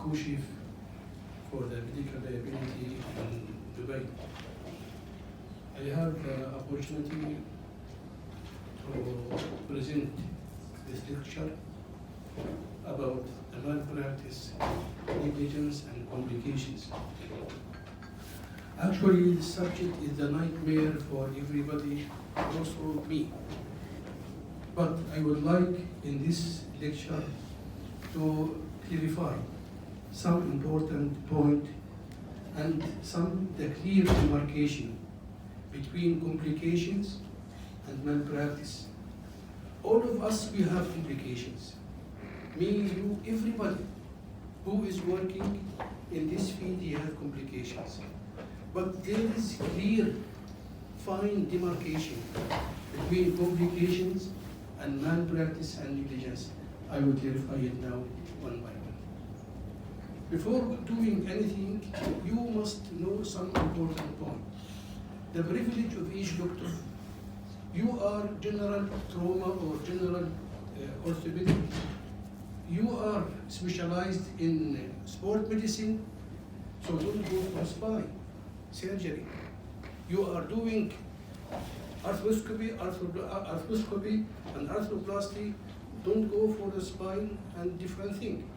co-chief for the medical liability in Dubai. I have the opportunity to present this lecture about the malpractice, negligence, and complications. Actually, the subject is a nightmare for everybody, also me. But I would like in this lecture to clarify some important point and the clear demarcation between complications and malpractice. All of us, we have complications. Me, you, everybody who is working in this field, he has complications. But there is clear, fine demarcation between complications and malpractice and negligence. I will clarify it now one by one. Before doing anything, you must know some important point. The privilege of each doctor. You are general trauma or general orthopedic. You are specialized in sport medicine, so don't go for spine surgery. You are doing arthroscopy and arthroplasty, don't go for the spine and different thing.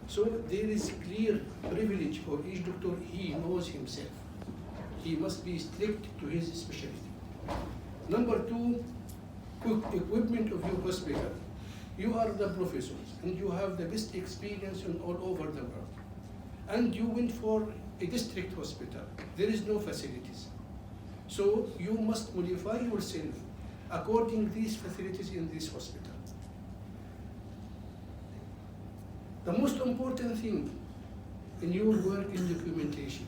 So there is clear privilege for each doctor, he knows himself. He must be strict to his specialty. Number two, equipment of your hospital. You are the professors and you have the best experience in all over the world. And you went for a district hospital. There is no facilities. So you must modify yourself according to these facilities in this hospital. The most important thing in your work is documentation.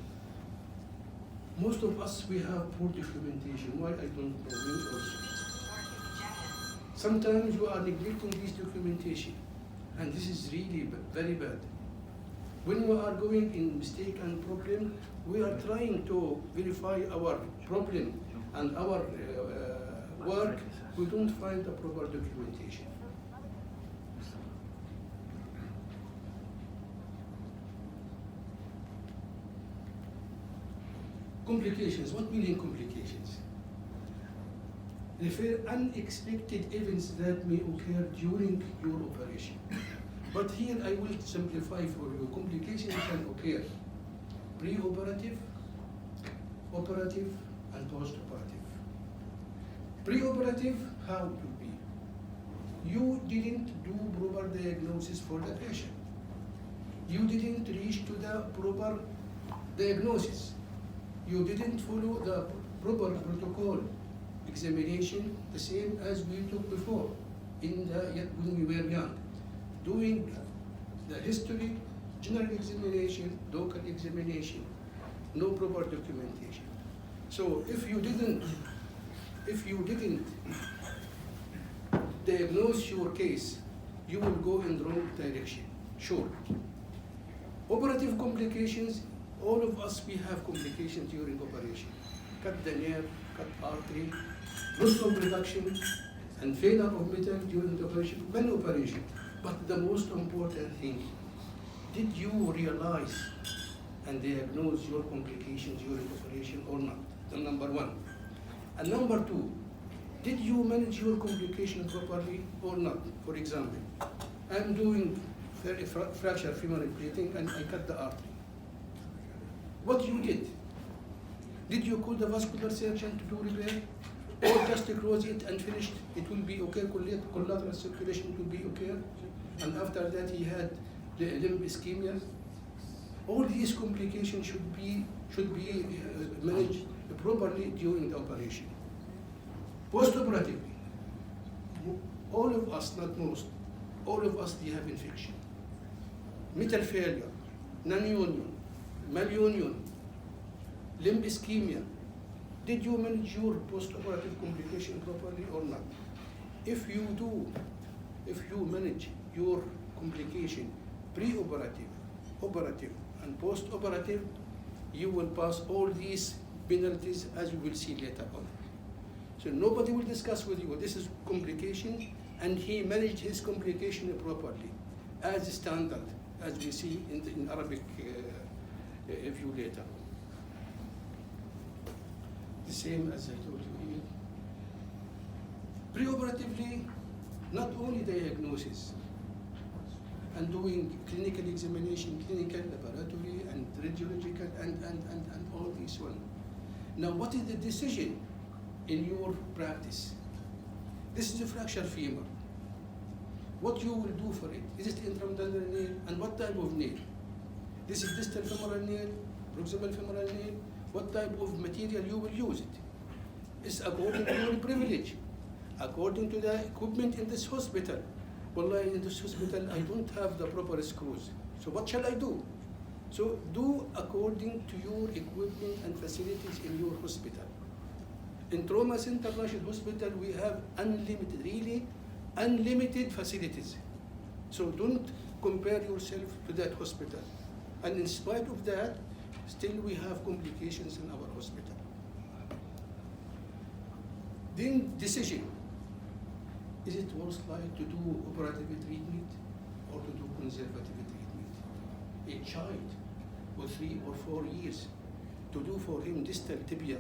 Most of us, we have poor documentation. Why, I don't know, me also. Sometimes you are neglecting this documentation, and this is really very bad. When we are going in mistake and problem, we are trying to verify our problem and our work, we don't find the proper documentation. Complications, what meaning complications? Refer unexpected events that may occur during your operation. But here I will simplify for you. Complications can occur pre-operative, operative, and post-operative. Pre-operative, how it will be? You didn't do proper diagnosis for the patient. You didn't reach to the proper diagnosis. You didn't follow the proper protocol examination, the same as we took before when we were young. Doing the history, general examination, local examination, no proper documentation. So if you didn't diagnose your case, you will go in the wrong direction, sure. Operative complications, all of us, we have complications during operation. Cut the nerve, cut artery, loss of production, and failure of metal during the operation, many operations. But the most important thing, did you realize and diagnose your complications during operation or not? The number one. And number two, did you manage your complication properly or not? For example, I'm doing fracture femoral plating and I cut the artery. What you did? Did you call the vascular surgeon to do repair? Or just close it and finish? It will be okay, collateral circulation will be okay. And after that he had the limb ischemia. All these complications should be managed properly during the operation. Post-operatively, all of us, not most, all of us, they have infection. Metal failure, non-union, malunion, limb ischemia. Did you manage your post-operative complication properly or not? If you manage your complication pre-operative, operative, and post-operative, you will pass all these penalties as we will see later on. So nobody will discuss with you, this is complication, and he managed his complication properly, as standard, as we see in Arabic view later. The same as I told you here. Preoperatively, not only diagnosis and doing clinical examination, clinical laboratory and radiological and all these one. Now what is the decision in your practice? This is a fractured femur. What you will do for it? Is it intramedullary nail and what type of nail? This is distal femoral nail, proximal femoral nail. What type of material you will use it? It's according to your privilege, according to the equipment in this hospital. Wallahi, in this hospital, I don't have the proper screws. So what shall I do? So do according to your equipment and facilities in your hospital. In Trauma Center Rashid Hospital, we have unlimited, really unlimited facilities. So don't compare yourself to that hospital. And in spite of that, still we have complications in our hospital. Then decision. Is it worth like to do operative treatment or to do conservative treatment? A child with 3 or 4 years, to do for him distal tibia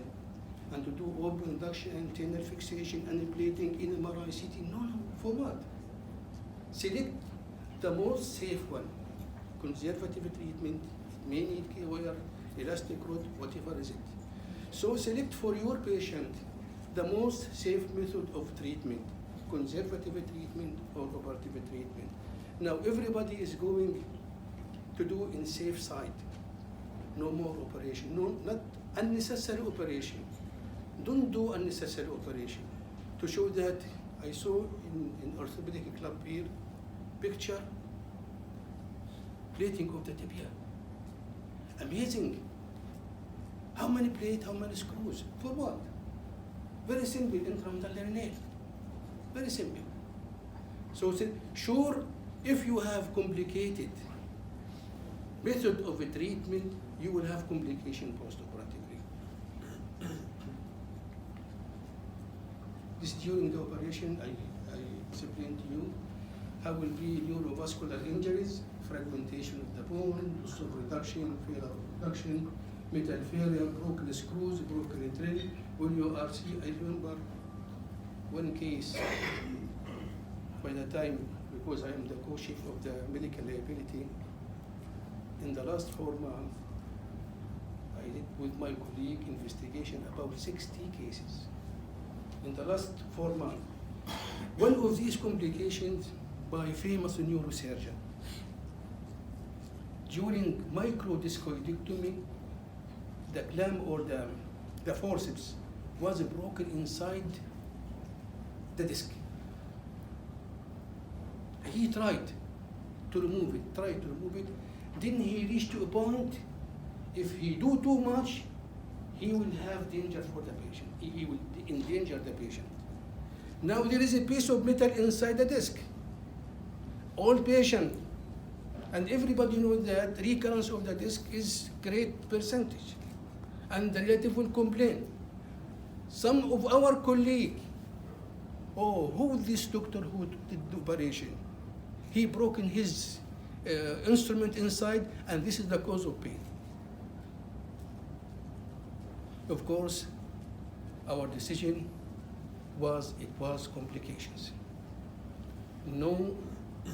and to do open induction and tenor fixation and plating in MRI CT, no, for what? Select the most safe one. Conservative treatment, may need care wire, elastic rod, whatever is it. So select for your patient the most safe method of treatment, conservative treatment or operative treatment. Now everybody is going to do in safe side. No more operation, no, not unnecessary operation. Don't do unnecessary operation. To show that, I saw in orthopedic club here, picture, plating of the tibia. Amazing. How many plate, how many screws? For what? Very simple, intramedullary nail. Very simple. So sure, if you have complicated method of a treatment, you will have complication post-operatively. This during the operation, I explained to you how will be neurovascular injuries, fragmentation of the bone, loss of reduction, failure of reduction, metal failure, broken screws, broken drill. When you are I remember one case, by the time, because I am the co-chief of the medical liability, in the last 4 months, I did with my colleague investigation about 60 cases. In the last 4 months, one of these complications by famous neurosurgeon. During microdiscoidectomy, the clamp or the forceps was broken inside the disc. He tried to remove it, Then he reached to a point, if he do too much, he will have danger for the patient. He will endanger the patient. Now there is a piece of metal inside the disc. All patient, and everybody knows that recurrence of the disc is great percentage, and the relative will complain. Some of our colleagues, who this doctor who did the operation? He broken his instrument inside, and this is the cause of pain. Of course, our decision was complications. No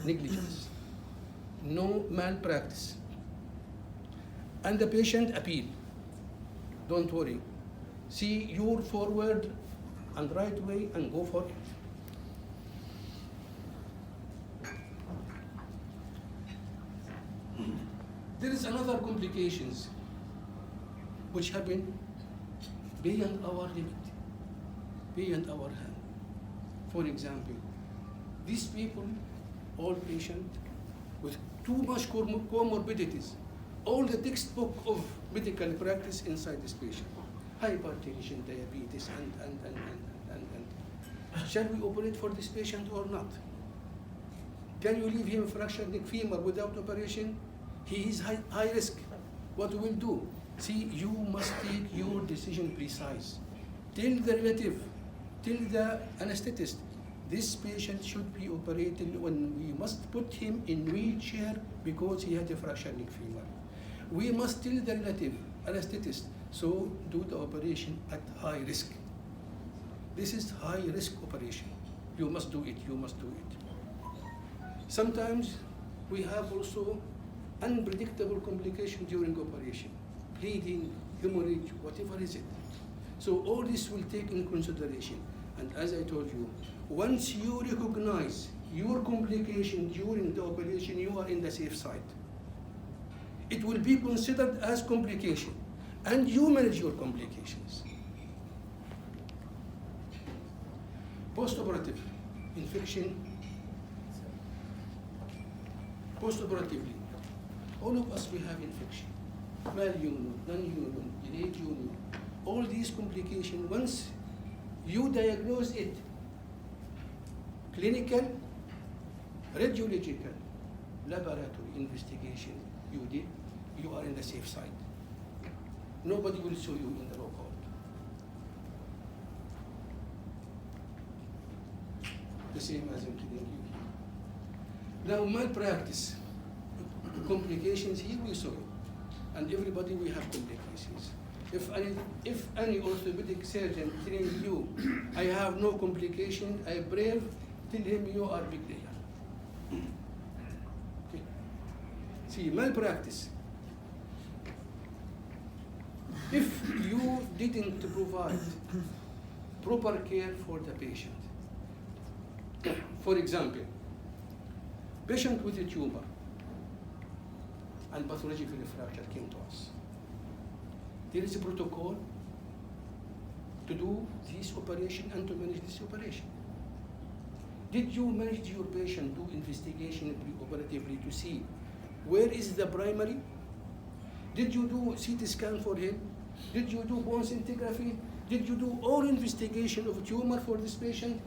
negligence, no malpractice. And the patient appeal. Don't worry. See your forward and right way and go for it. There is another complications which happen beyond our limit, beyond our hand. For example, these people, all patients with too much comorbidities, all the textbook of medical practice inside this patient, hypertension, diabetes, and. Shall we operate for this patient or not? Can you leave him fractured neck femur without operation? He is high risk. What we will do? See, you must take your decision precise. Tell the relative, tell the anesthetist, This patient should be operated when we must put him in wheelchair because he had a fractured neck femur. We must tell the relative, anesthetist, so do the operation at high risk. This is high risk operation. You must do it, you must do it. Sometimes we have also unpredictable complications during operation, bleeding, hemorrhage, whatever is it. So all this will take in consideration. And as I told you, once you recognize your complication during the operation, you are in the safe side. It will be considered as complication, and you manage your complications. Post-operative infection, post-operatively, all of us, we have infection, malunion, non-union, delayed union. All these complications, once you diagnose it, clinical, radiological, laboratory investigation, you did, you are in the safe side. Nobody will sue you in the law court. The same as I'm telling you here. Now, malpractice, complications, here we saw it. And everybody will have complications. If any orthopedic surgeon telling you, I have no complication, I brave, tell him you are big liar. Okay. See, malpractice. If you didn't provide proper care for the patient, for example, patient with a tumor and pathological fracture came to us. There is a protocol to do this operation and to manage this operation. Did you manage your patient, do investigation preoperatively to see where is the primary? Did you do CT scan for him? Did you do bone scintigraphy? Did you do all investigation of tumor for this patient?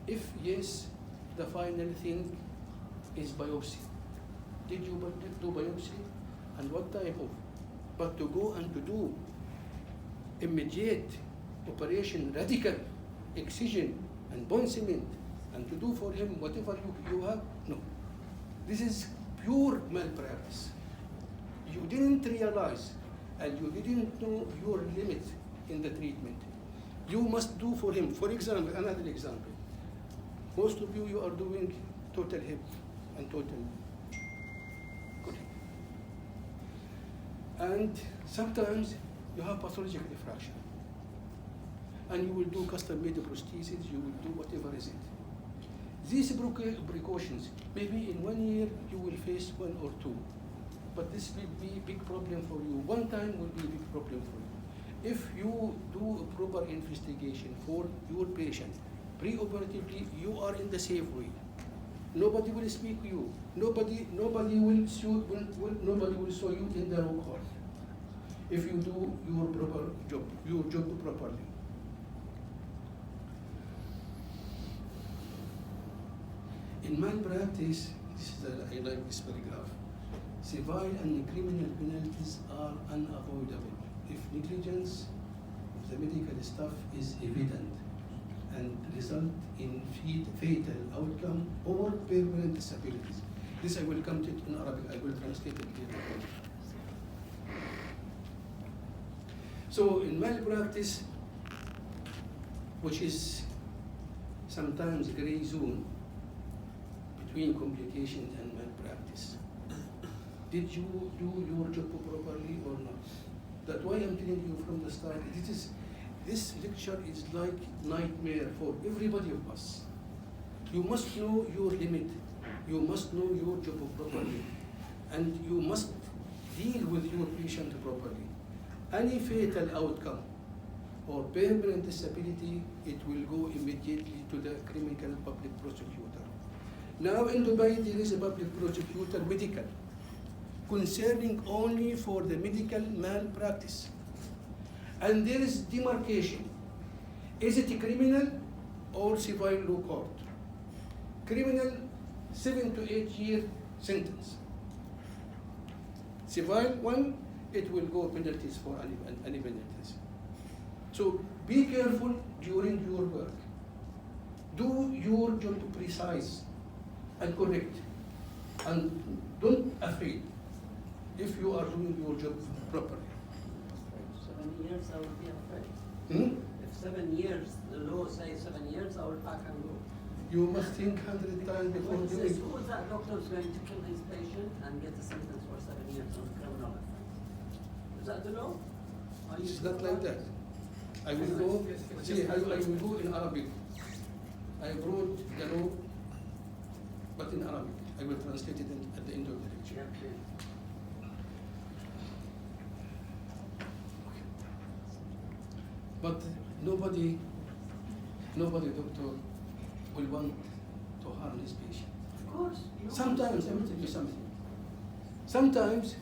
If yes, the final thing is biopsy. Did you do biopsy? And what type of? But to go and to do immediate operation, radical excision and bone cement, and to do for him whatever you have, no. This is pure malpractice. You didn't realize and you didn't know your limit in the treatment. You must do for him. For example, another example. Most of you are doing total hip and total good hip. And sometimes you have pathological fracture. And you will do custom-made prosthesis, you will do whatever is it. These precautions, maybe in 1 year you will face 1 or 2. But this will be a big problem for you. One time will be a big problem for you. If you do a proper investigation for your patient, preoperatively, you are in the safe way. Nobody will speak to you. Nobody will sue. Nobody will sue you in the law court. If you do your job properly. In malpractice, I like this paragraph. Civil and criminal penalties are unavoidable if negligence of the medical staff is evident and result in fatal outcome or permanent disabilities. This I will come to it in Arabic. I will translate it later on. So in malpractice, which is sometimes gray zone between complications and malpractice, did you do your job properly or not? That's why I'm telling you from the start, this lecture is like nightmare for everybody of us. You must know your limit. You must know your job properly. And you must deal with your patient properly. Any fatal outcome or permanent disability, it will go immediately to the criminal public prosecutor. Now in Dubai, there is a public prosecutor, medical, concerning only for the medical malpractice. And there is demarcation. Is it criminal or civil law court? Criminal, 7 to 8 year sentence. Civil one, it will go penalties for any penalties. So be careful during your work. Do your job precise and correct, and don't afraid if you are doing your job properly. 7 years, I will be afraid. Hmm? If 7 years, the law says 7 years, I will pack and go. You must think 100 times before Who doing. is that doctor who's going to kill his patient and get a sentence for 7 years on criminal offense? Is that the law? Are you It's sure not like about that. I will go. See, I will go in Arabic. I wrote the law, but in Arabic. I will translate it at the end of the lecture. Yeah, please. But nobody, doctor, will want to harm his patient. Of course. no. Sometimes, I will tell you something. Sometimes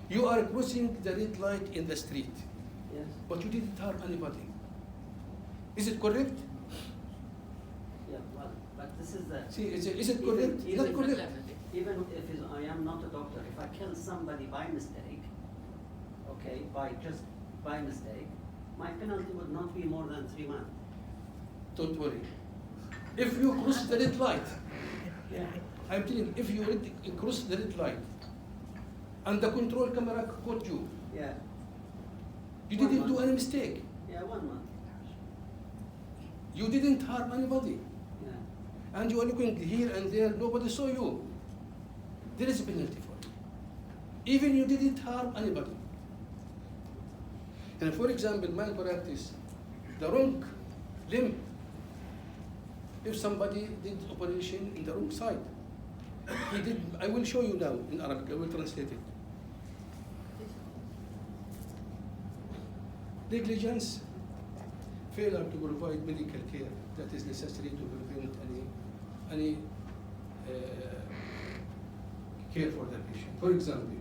you are crossing the red light in the street, Yes. but you didn't harm anybody. Is it correct? Yeah, well, but this is the. See, is it correct? Not correct. Even if I am not a doctor, if I kill somebody by mistake, okay, by mistake, my penalty would not be more than 3 months. Don't worry. If you cross the red light, Yeah. I'm telling you, if you cross the red light, and the control camera caught you, Yeah. you 1 didn't do month. any mistake. Yeah, 1 month. You didn't harm anybody. Yeah. And you are looking here and there, nobody saw you. There is a penalty for it. Even you didn't harm anybody. And for example, malpractice, the wrong limb. If somebody did operation in the wrong side, he did. I will show you now in Arabic. I will translate it. Negligence, failure to provide medical care that is necessary to prevent any care for the patient. For example,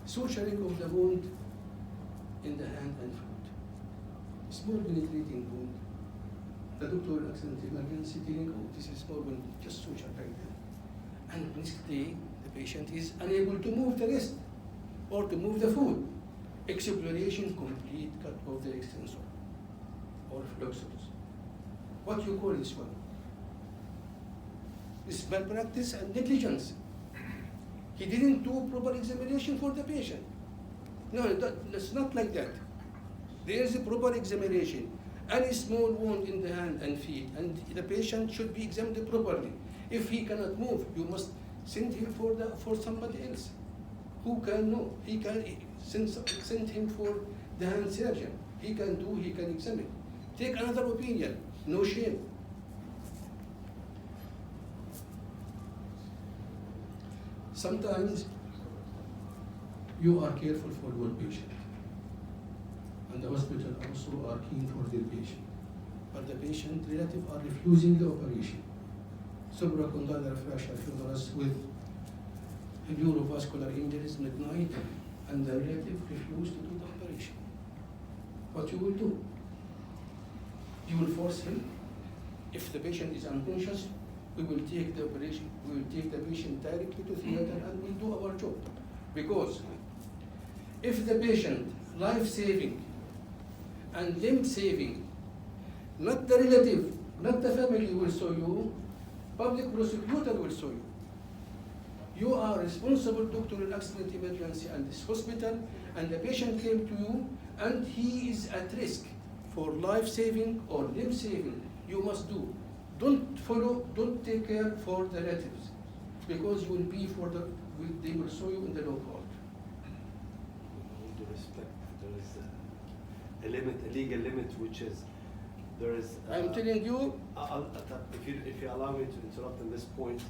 suturing of the wound in the hand and foot. Small penetrating wound. The doctor will accident emergency telling, oh, this is small wound, just suture like that. And next day, the patient is unable to move the wrist or to move the foot. Exploration, complete cut of the extensor or flexors. What you call this one? This malpractice and negligence. He didn't do proper examination for the patient. No, it's not like that. There is a proper examination. Any small wound in the hand and feet, and the patient should be examined properly. If he cannot move, you must send him for somebody else who can know. He can send him for the hand surgeon. He can examine. Take another opinion. No shame. Sometimes you are careful for your patient, and the hospital also are keen for their patient, but the patient relative are refusing the operation. Supracondylar fracture humerus with neurovascular injuries midnight, and the relative refused to do the operation. What you will do? You will force him. If the patient is unconscious, we will take the operation, we will take the patient directly to theater and we'll do our job. Because if the patient life-saving and limb-saving, not the relative, not the family will sue you, public prosecutor will sue you. You are responsible doctor in accident emergency and this hospital, and the patient came to you and he is at risk for life-saving or limb-saving. You must do. Don't take care for the relatives, because you will be they will sue you in the law court. With due respect, there is a limit, a legal limit, which is, there is. I'm telling you, if you allow me to interrupt on this point,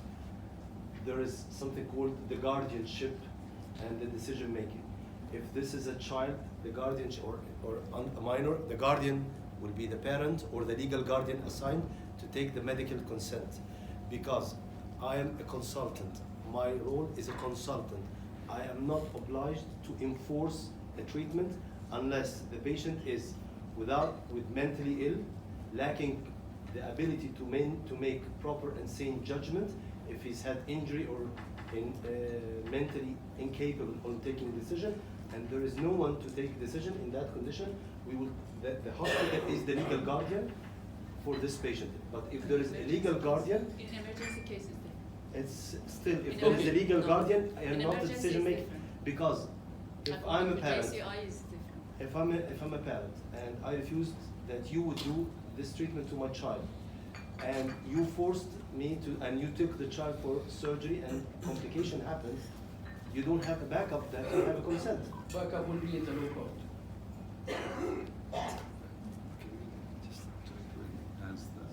there is something called the guardianship and the decision making. If this is a child, the guardianship, or a minor, the guardian will be the parent or the legal guardian assigned to take the medical consent. Because I am a consultant, my role is a consultant. I am not obliged to enforce a treatment unless the patient is with mentally ill, lacking the ability to make proper and sane judgment, if he's had injury or mentally incapable of taking a decision, and there is no one to take a decision in that condition, the hospital is the legal guardian for this patient. But if there is a legal guardian, In emergency cases, it's still, if In there is a emergency- legal no. guardian, I am In not the emergency decision is maker. different. Because if According I'm a to parent, JCI is different. if I'm a parent and I refused that you would do this treatment to my child, and you forced me to, and you took the child for surgery and complication happened, you don't have a backup that you have a consent. Backup will be in the law court. Just to answer that,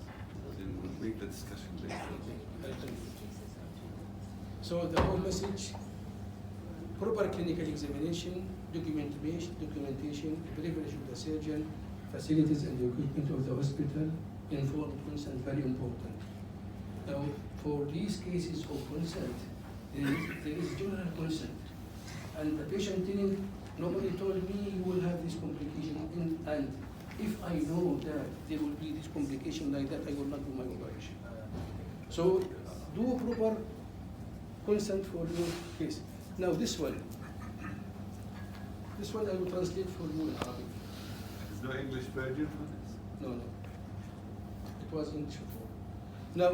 then we'll make the discussion later. So the whole message, proper clinical examination, documentation, privilege of the surgeon, facilities and equipment of the hospital, informed consent, very important. Now, for these cases of consent, there is general consent. And the patient didn't, nobody told me you will have this complication, and if I know that there will be this complication like that, I will not do my operation. So, do proper consent for your case. Now this one I will translate for you in Arabic. There's no English version for this? No, no. It was in English before. Now,